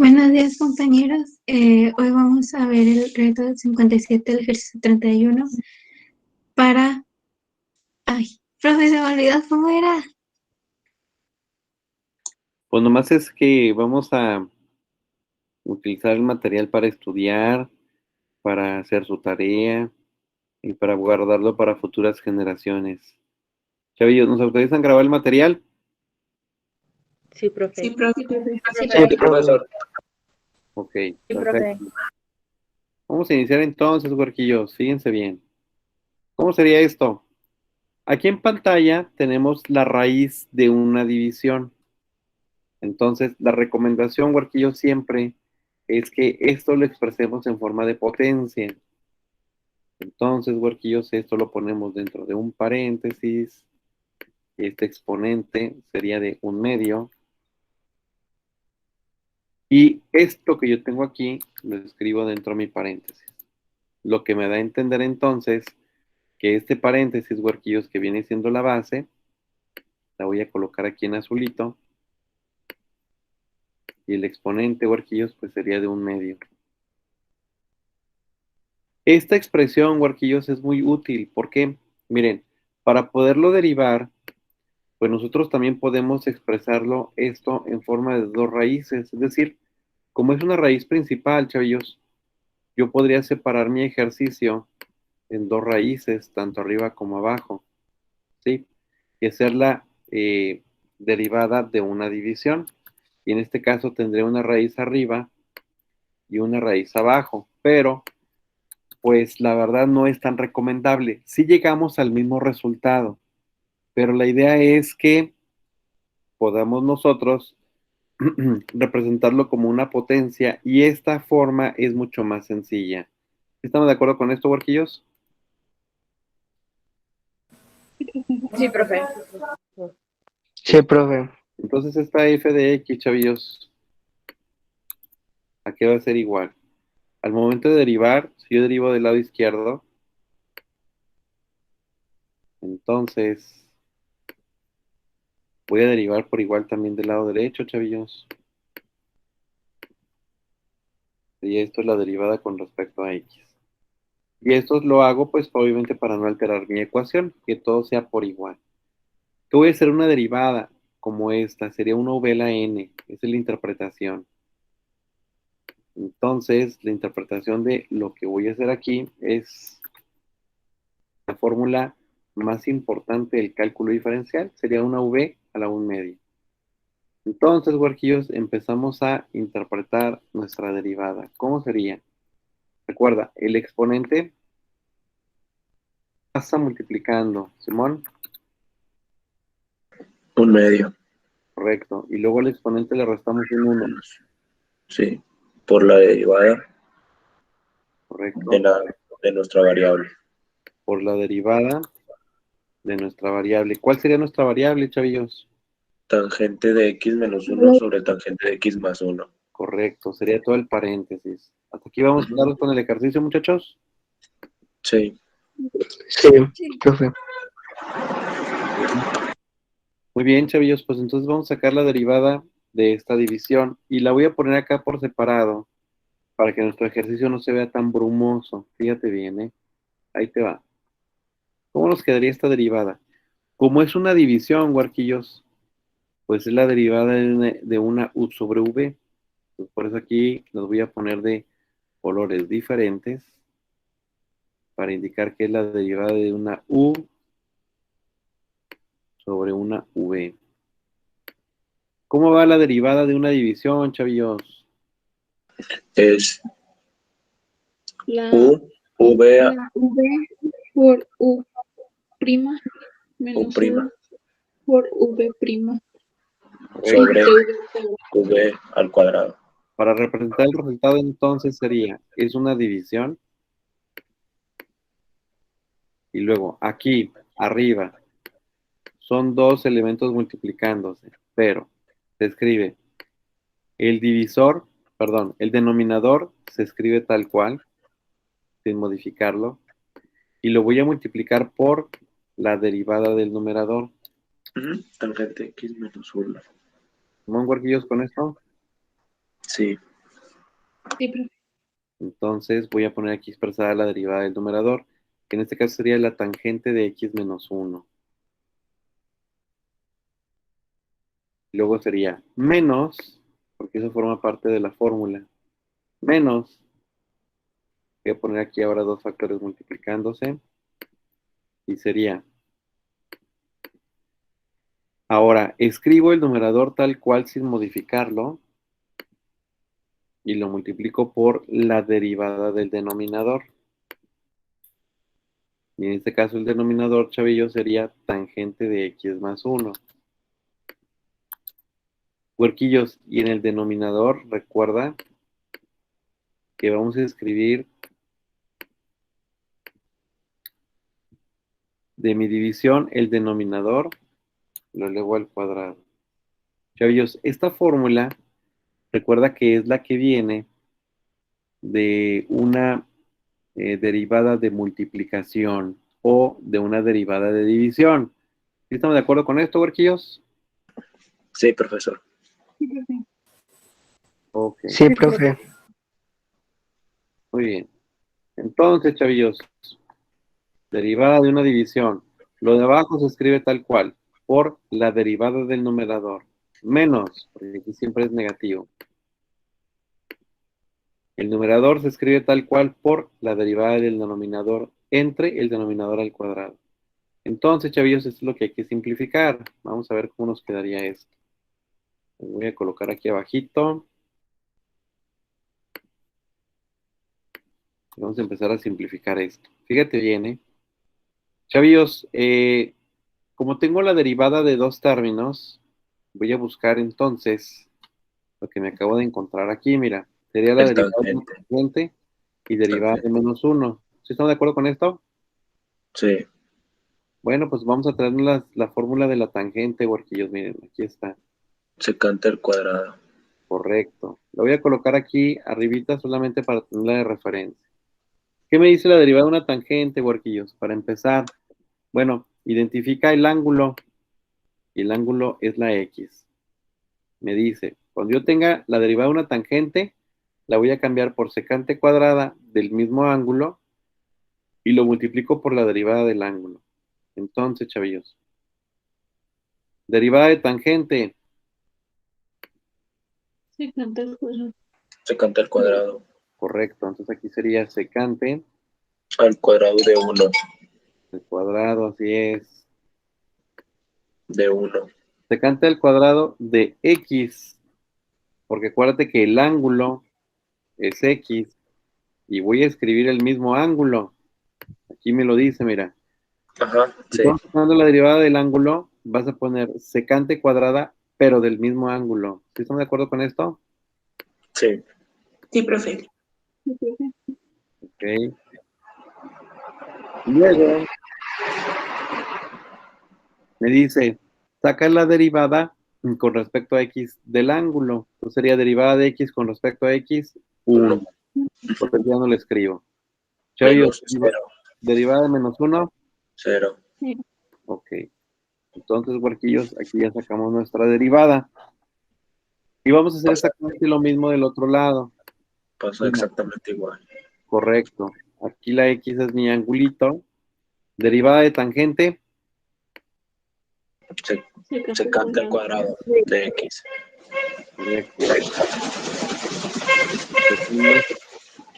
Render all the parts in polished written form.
Buenos días, compañeros. Hoy vamos a ver el reto 57 del ejercicio 31 para... Ay, profe, se me olvidó cómo era. Pues nomás es que vamos a utilizar el material para estudiar, para hacer su tarea y para guardarlo para futuras generaciones. Chavillos, ¿nos autorizan grabar el material? Sí, profe. Sí, profe. Sí, profesor. Ok, Sí, perfecto. profe. Vamos a iniciar entonces, huerquillos. Fíjense bien. ¿Cómo sería esto? Aquí en pantalla tenemos la raíz de una división. Entonces, la recomendación, huerquillos, siempre es que esto lo expresemos en forma de potencia. Entonces, huerquillos, esto lo ponemos dentro de un paréntesis. Este exponente sería de 1/2. Y esto que yo tengo aquí, lo escribo dentro de mi paréntesis. Lo que me da a entender entonces que este paréntesis, huerquillos, que viene siendo la base, la voy a colocar aquí en azulito. Y el exponente, huerquillos, pues sería de 1/2. Esta expresión, huerquillos, es muy útil porque, miren, para poderlo derivar, pues nosotros también podemos expresarlo esto en forma de dos raíces. Es decir, como es una raíz principal, chavillos, yo podría separar mi ejercicio en dos raíces, tanto arriba como abajo, ¿sí? Y hacerla derivada de una división. Y en este caso tendré una raíz arriba y una raíz abajo, pero pues la verdad no es tan recomendable. Sí llegamos al mismo resultado, pero la idea es que podamos nosotros representarlo como una potencia y esta forma es mucho más sencilla. ¿Estamos de acuerdo con esto, huerquillos? Sí, profe. Sí, profe. Entonces esta f de x, chavillos, ¿a qué va a ser igual? Al momento de derivar, si yo derivo del lado izquierdo, entonces voy a derivar por igual también del lado derecho, chavillos. Y esto es la derivada con respecto a x. Y esto lo hago pues obviamente para no alterar mi ecuación, que todo sea por igual. ¿Qué voy a hacer una derivada como esta? Sería una v la n, esa es la interpretación. Entonces, la interpretación de lo que voy a hacer aquí es la fórmula más importante del cálculo diferencial, sería una v a la 1/2. Entonces, huerquillos, empezamos a interpretar nuestra derivada. ¿Cómo sería? Recuerda, el exponente pasa multiplicando, Simón, 1/2. correcto, y luego al exponente le restamos un 1, Sí, por la derivada correcto, de nuestra variable. por la derivada de nuestra variable. ¿Cuál sería nuestra variable, chavillos? Tangente de x menos 1 sobre tangente de x más 1. Correcto, sería todo el paréntesis. ¿Hasta aquí vamos a estar con el ejercicio, muchachos? Sí. Sí, profe. Muy bien, chavillos, pues entonces vamos a sacar la derivada de esta división y la voy a poner acá por separado para que nuestro ejercicio no se vea tan brumoso. Fíjate bien, ¿eh? Ahí te va. ¿Cómo nos quedaría esta derivada? Como es una división, huarquillos, pues es la derivada de una u sobre v. Pues por eso aquí los voy a poner de colores diferentes para indicar que es la derivada de una u sobre una v. ¿Cómo va la derivada de una división, chavillos? Es La, u, v, la v por u prima u menos prima u por v prima. sobre Dv. v al cuadrado. Para representar el resultado entonces sería, es una división y luego aquí arriba son dos elementos multiplicándose, pero se escribe el divisor, perdón, el denominador se escribe tal cual, sin modificarlo, y lo voy a multiplicar por la derivada del numerador. Tangente de x menos 1. ¿Cómo huerquillos con esto? Sí. Sí, profe. Entonces voy a poner aquí expresada la derivada del numerador, que en este caso sería la tangente de x menos 1. Luego sería menos, porque eso forma parte de la fórmula, menos, voy a poner aquí ahora dos factores multiplicándose, y sería, ahora escribo el numerador tal cual sin modificarlo, y lo multiplico por la derivada del denominador. Y en este caso el denominador, chavillos, sería tangente de x más 1. Huerquillos, y en el denominador, recuerda que vamos a escribir de mi división el denominador, lo elevo al cuadrado. Chavillos, esta fórmula, recuerda que es la que viene de una derivada de multiplicación o de una derivada de división. ¿Sí estamos de acuerdo con esto, huerquillos? Sí, profesor. Sí, profe. Ok, Sí, profe. muy bien. Entonces, chavillos, derivada de una división. Lo de abajo se escribe tal cual, por la derivada del numerador. Menos, porque aquí siempre es negativo. El numerador se escribe tal cual por la derivada del denominador entre el denominador al cuadrado. Entonces, chavillos, esto es lo que hay que simplificar. Vamos a ver cómo nos quedaría esto. Lo voy a colocar aquí abajito. Vamos a empezar a simplificar esto. Fíjate bien, ¿eh? Chavillos, como tengo la derivada de dos términos, voy a buscar entonces lo que me acabo de encontrar aquí. Mira, sería la El derivada de tangente. tangente y derivada de Tangente. menos 1. ¿Sí están de acuerdo con esto? Sí. Bueno, pues vamos a traer la fórmula de la tangente, huerquillos. Miren, aquí está. Secante al cuadrado. Correcto. Lo voy a colocar aquí arribita solamente para tenerla de referencia. ¿Qué me dice la derivada de una tangente, huerquillos? Para empezar, bueno, identifica el ángulo y el ángulo es la X. Me dice, cuando yo tenga la derivada de una tangente, la voy a cambiar por secante cuadrada del mismo ángulo y lo multiplico por la derivada del ángulo. Entonces, chavillos, derivada de tangente, Sí, tantas cosas. Secante al cuadrado. correcto. Entonces aquí sería secante Al cuadrado de 1. al cuadrado, así es. De 1. Secante al cuadrado de X, porque acuérdate que el ángulo es X y voy a escribir el mismo ángulo. Aquí me lo dice, mira. Ajá, Si sí. estamos usando la derivada del ángulo, vas a poner secante cuadrada, pero del mismo ángulo. ¿Sí estamos de acuerdo con esto? Sí. Sí, profe. Sí, profe. Ok. Luego me dice, saca la derivada con respecto a X del ángulo. Entonces sería derivada de X con respecto a X, 1. 1. Porque ya no le escribo. Chavillos, Menos 0. derivada de menos 1. 0. Sí. Ok. Entonces, huerquillos, aquí ya sacamos nuestra derivada. Y vamos a hacer Pasa, exactamente lo mismo del otro lado. pasa Mira, exactamente igual. correcto. Aquí la X es mi angulito. Derivada de tangente. Se- Sí, tantas Secante al cosas. cuadrado de X. Correcto.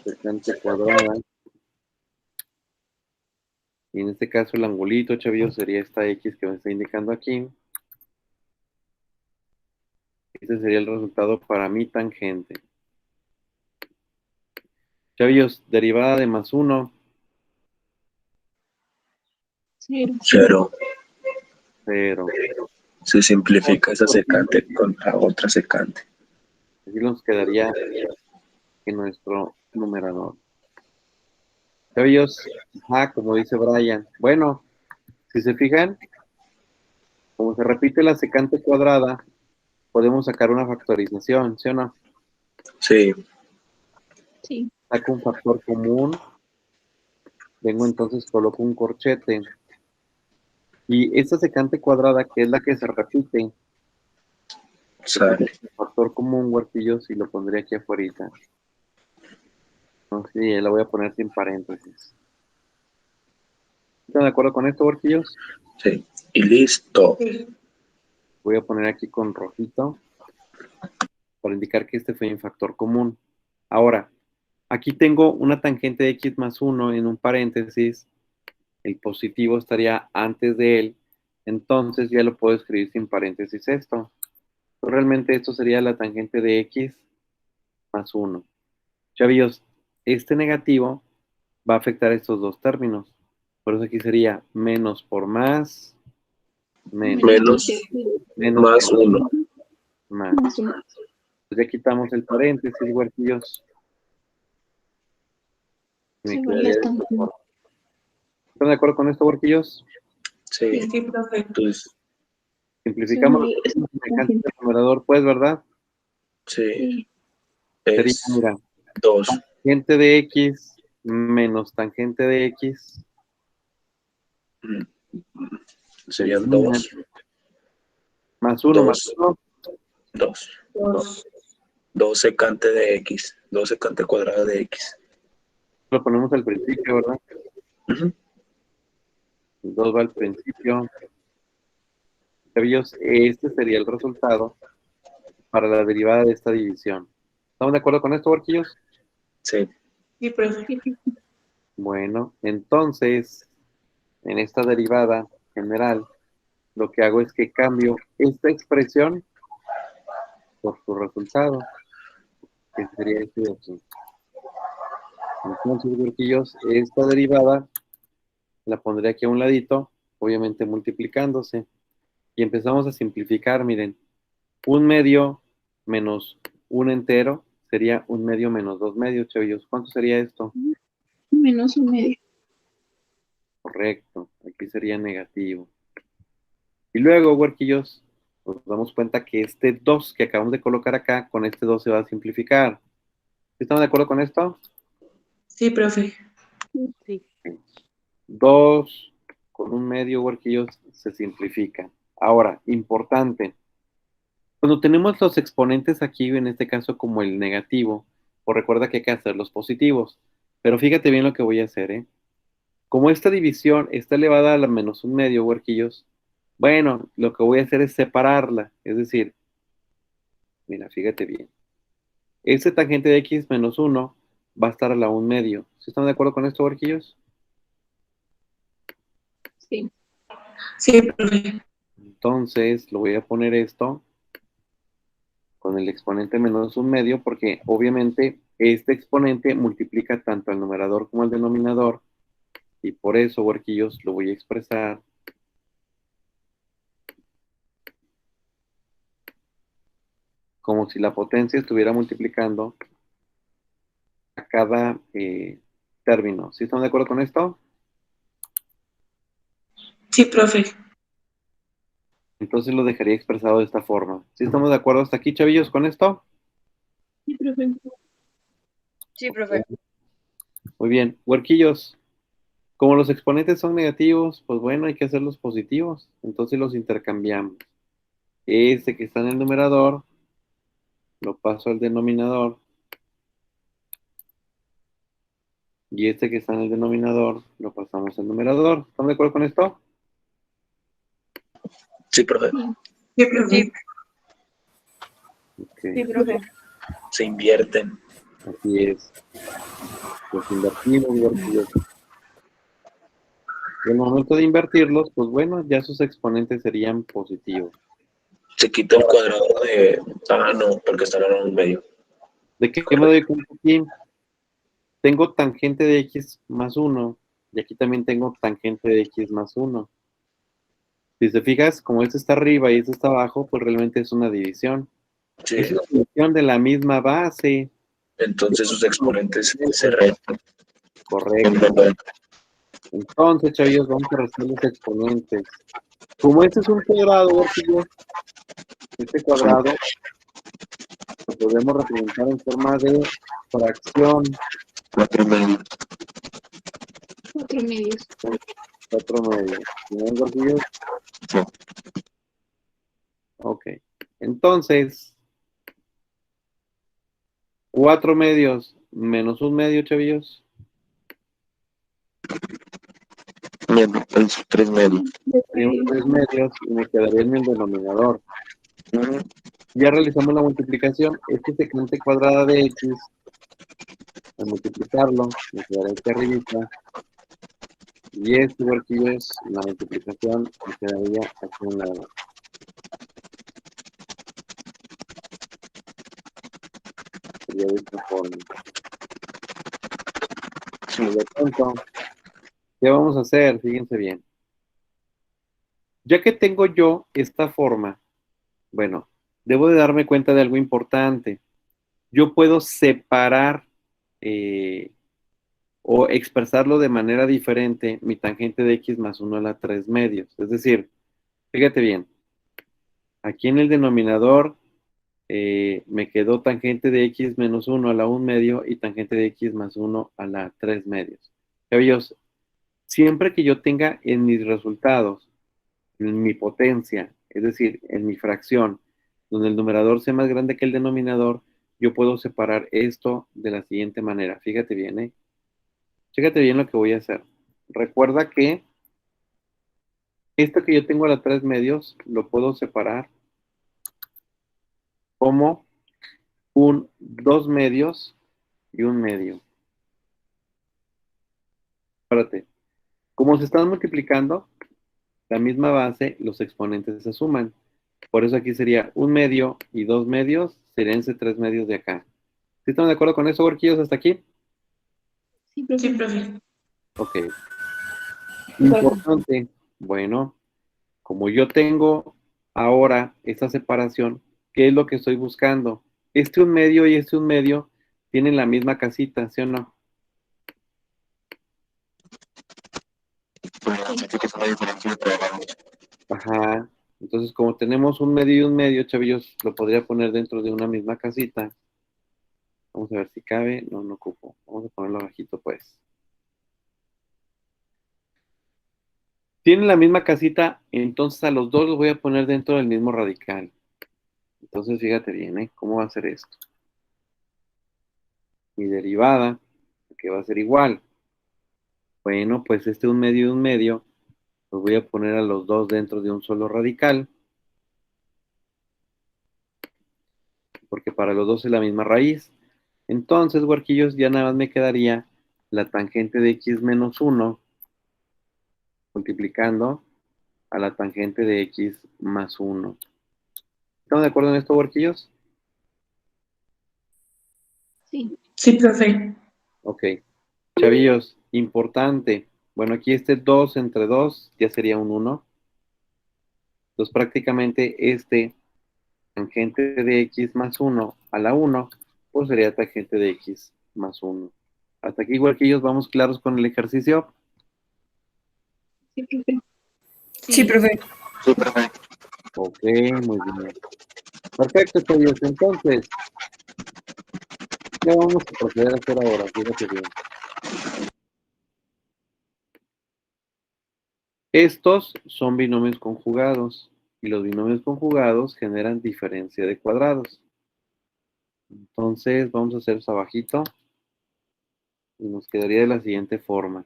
Secante cuadrada. Y en este caso el angulito, chavillos, sería esta X que me está indicando aquí. Este sería el resultado para mi tangente. Chavillos, derivada de más 1. Cero. 0. 0. Se simplifica esa secante con la otra secante. Así nos quedaría en nuestro numerador. Chavillos, como dice Brian. Bueno, si se fijan, como se repite la secante cuadrada, podemos sacar una factorización, ¿sí o no? Sí. Sí. Saco un factor común, vengo entonces, coloco un corchete. Y esta secante cuadrada, que es la que se repite, Sale. el factor común, huerquillos, y lo pondré aquí afuera. Sí, la voy a poner sin paréntesis. ¿Están de acuerdo con esto, Borquillos? Sí. Y listo. Voy a poner aquí con rojito para indicar que este fue un factor común. Ahora, aquí tengo una tangente de x más 1 en un paréntesis. El positivo estaría antes de él. Entonces ya lo puedo escribir sin paréntesis esto. Pues realmente esto sería la tangente de x más 1. Chavillos, este negativo va a afectar estos dos términos. Por eso aquí sería menos por más, Menos menos más por 1. más. Pues ya quitamos el paréntesis, huerquillos. Me quedaría de esta forma. ¿Están de acuerdo con esto, huerquillos? Sí. Sí, profe. Entonces, Simplificamos el numerador, pues, ¿verdad? sí. Sería, Es mira, 2. tangente de x menos tangente de x. Serían 2. Más 1, más 1. 2. 2 secante de x. 2 secante cuadrada de x. Lo ponemos al principio, ¿verdad? Ujú. 2 va al principio. Chavillos, este sería el resultado para la derivada de esta división. ¿Estamos de acuerdo con esto, Borquillos? Sí. Sí, profe. Bueno, entonces, en esta derivada general, lo que hago es que cambio esta expresión por su resultado, que sería este de aquí. Entonces, Borquillos, esta derivada la pondré aquí a un ladito, obviamente multiplicándose. Y empezamos a simplificar, miren. 1/2 menos 1 entero sería 1/2 menos 2/2, chavillos. ¿Cuánto sería esto? -1/2. Correcto, aquí sería negativo. Y luego, huerquillos, nos damos cuenta que este 2 que acabamos de colocar acá, con este 2 se va a simplificar. ¿Estamos de acuerdo con esto? Sí, profe. Sí. 2 con 1/2, huerquillos, se simplifica. Ahora, importante. Cuando tenemos los exponentes aquí, en este caso como el negativo, pues recuerda que hay que hacer los positivos. Pero fíjate bien lo que voy a hacer, ¿eh? Como esta división está elevada a la menos 1/2, huerquillos, bueno, lo que voy a hacer es separarla. Es decir, mira, fíjate bien. Este tangente de x menos 1 va a estar a la 1/2. ¿Sí están de acuerdo con esto, huerquillos? Sí. Sí, profe. Entonces, lo voy a poner esto con el exponente menos 1/2 porque obviamente este exponente multiplica tanto al numerador como al denominador y por eso, huerquillos, lo voy a expresar como si la potencia estuviera multiplicando a cada término. ¿Sí están de acuerdo con esto? Sí, profe. Entonces lo dejaría expresado de esta forma. ¿Sí estamos de acuerdo hasta aquí, chavillos, con esto? Sí, profe. Sí, profe. Muy bien. Huerquillos, como los exponentes son negativos, pues bueno, hay que hacerlos positivos. Entonces los intercambiamos. Este que está en el numerador, lo paso al denominador. Y este que está en el denominador, lo pasamos al numerador. ¿Están de acuerdo con esto? Sí, profe. Sí, profe. Ok, Sí, profe. Se invierten. así es. Los invertimos, huerquillos. Y al momento de invertirlos, pues bueno, ya sus exponentes serían positivos. Se quita el cuadrado de... Ah, no, porque están en un medio. ¿De qué me doy cuenta aquí? Tengo tangente de x más 1 y aquí también tengo tangente de x más 1. Si te fijas, como este está arriba y este está abajo, pues realmente es una división. Sí. Es una división de la misma base. Entonces sus exponentes se restan. Correcto. Entonces, chavillos, vamos a restar los exponentes. Como este es un cuadrado, huerquillos, este cuadrado lo podemos representar en forma de fracción. 4/2. 4/2. ¿Tienes, huerquillos? Sí. Ok. Entonces, 4/2 menos un medio, chavillos. Es 3 medios. Serían 3 medios y me quedaría en el denominador. Ya realizamos la multiplicación. Este secante cuadrada de x, al multiplicarlo, me quedará aquí arribita. Y este, huerquillos, la multiplicación me quedaría aquí a un lado. Sería de esta forma. Por lo tanto, ¿qué vamos a hacer? Fíjense bien. Ya que tengo yo esta forma, bueno, debo de darme cuenta de algo importante. Yo puedo separar o expresarlo de manera diferente mi tangente de x más 1 a la 3 medios. Es decir, fíjate bien, aquí en el denominador me quedó tangente de x menos 1 a la 1 medio y tangente de x más 1 a la 3 medios. Caballos, siempre que yo tenga en mis resultados, en mi potencia, es decir, en mi fracción, donde el numerador sea más grande que el denominador, yo puedo separar esto de la siguiente manera. Fíjate bien, ¿eh? Fíjate bien lo que voy a hacer. Recuerda que esto que yo tengo a la 3 medios, lo puedo separar como un 2 medios y un medio. Espérate. Como se están multiplicando, la misma base, los exponentes se suman. Por eso aquí sería 1 medio y 2 medios, serían 3 medios de acá. ¿Sí están de acuerdo con eso, huerquillos, hasta aquí? Sí, Sí, profe. profe. Ok. Importante. Bueno, como yo tengo ahora esta separación, ¿qué es lo que estoy buscando? Este 1 medio y este 1 medio tienen la misma casita, ¿sí o no? Ajá. Entonces, como tenemos 1 medio y 1 medio, chavillos, lo podría poner dentro de una misma casita. Vamos a ver si cabe. No, no ocupo. Vamos a ponerlo abajito, pues. Tienen la misma casita, entonces a los dos los voy a poner dentro del mismo radical. Entonces, fíjate bien, ¿eh? ¿Cómo va a ser esto? Mi derivada, que va a ser igual. Bueno, pues este 1 medio y 1 medio, los voy a poner a los dos dentro de un solo radical. Porque para los dos es la misma raíz. Entonces, huerquillos, ya nada más me quedaría la tangente de x menos 1 multiplicando a la tangente de x más 1. ¿Estamos de acuerdo en esto, huerquillos? Sí. Sí, profe. Ok. Chavillos, importante. Bueno, aquí este 2 entre 2 ya sería un 1. Entonces, prácticamente este tangente de x más 1 a la 1, pues sería tangente de x más 1. Hasta aquí, huerquillos, vamos claros con el ejercicio. Sí, profe. Sí, profe. Sí, profe. Ok, muy bien. Perfecto, chavillos. Entonces, ¿qué vamos a proceder a hacer ahora? Fíjate bien. Estos son binomios conjugados y los binomios conjugados generan diferencia de cuadrados. Entonces, vamos a hacer eso abajito y nos quedaría de la siguiente forma.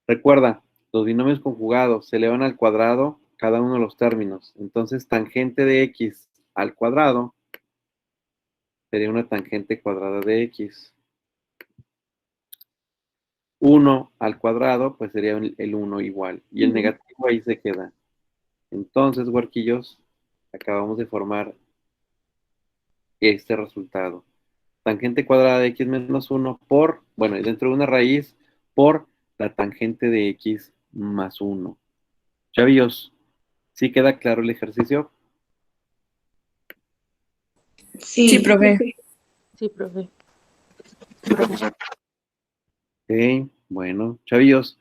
Recuerda, los binomios conjugados se elevan al cuadrado cada uno de los términos. Entonces, tangente de x al cuadrado sería una tangente cuadrada de x. 1 al cuadrado, pues sería el 1 igual. Y el negativo ahí se queda. Entonces, huerquillos, acabamos de formar este resultado. Tangente cuadrada de x menos 1 por, bueno, dentro de una raíz, por la tangente de x más 1. Chavillos, ¿sí queda claro el ejercicio? Sí, profe. Sí, profe. Ok, bueno, chavillos,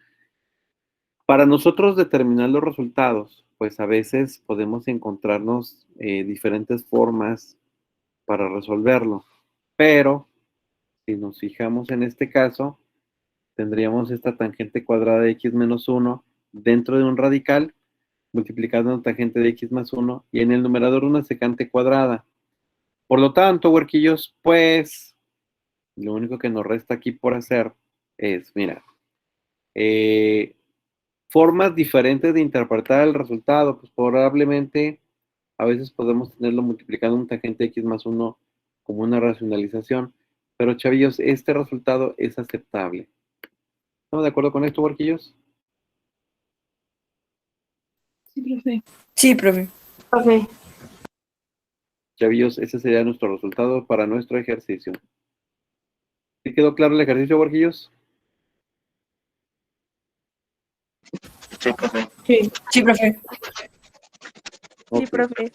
para nosotros determinar los resultados, pues a veces podemos encontrarnos diferentes formas para resolverlo, pero si nos fijamos en este caso, tendríamos esta tangente cuadrada de x menos 1 dentro de un radical, multiplicando la tangente de x más 1, y en el numerador una secante cuadrada. Por lo tanto, huerquillos, pues Lo único que nos resta aquí por hacer es, mira, formas diferentes de interpretar el resultado. Pues probablemente a veces podemos tenerlo multiplicando un tangente x más 1 como una racionalización. Pero, chavillos, este resultado es aceptable. ¿Estamos de acuerdo con esto, huerquillos? Sí, profe. Sí, profe. Ok. Chavillos, ese sería nuestro resultado para nuestro ejercicio. ¿Sí quedó claro el ejercicio, huerquillos? Sí, profe. Sí, profe. Ok. Sí, profe.